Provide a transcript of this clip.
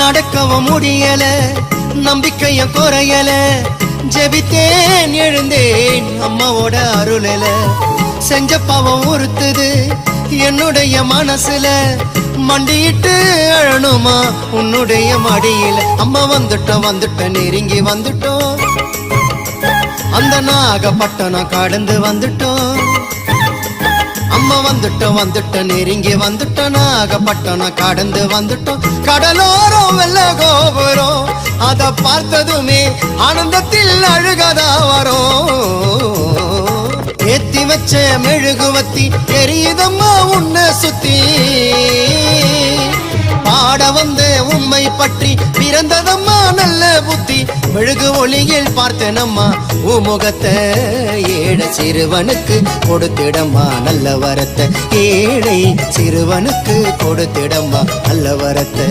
நடக்கவும் முடியல, நம்பிக்கைய குறையல, ஜெபித்தேன் எழுந்தேன் அம்மாவோட அருளல. செஞ்ச பாவம் உறுத்துது என்னுடைய மனசுல, மண்டியிட்டு அழணுமா உன்னுடைய மடியில. அம்மா வந்துட்டோம் நெருங்கி வந்துட்டோம், அந்த நாகப்பட்டினம் கடந்து வந்துட்டோம். அம்மா வந்துட்டோம் நெருங்கி வந்துட்டோம், நாகப்பட்டினம் கடந்து வந்துட்டோம். கடலோரம் வெள்ள கோபுரம் அத பார்த்ததுமே ஆனந்தத்தில் அழுகதா வரும். ஏத்தி வச்ச மெழுகுவத்தி எரியுதம்மா உன்னை சுத்தி, பாட வந்த உம்மை பற்றி பிறந்ததம்மா நல்ல புத்தி. மெழுகு ஒளியில் பார்த்தனம்மா உமுகத்தை, ஏழை சிறுவனுக்கு கொடுத்திடம்மா நல்ல வரத்தை, ஏழை சிறுவனுக்கு கொடுத்திடம்மா நல்ல வரத்தை.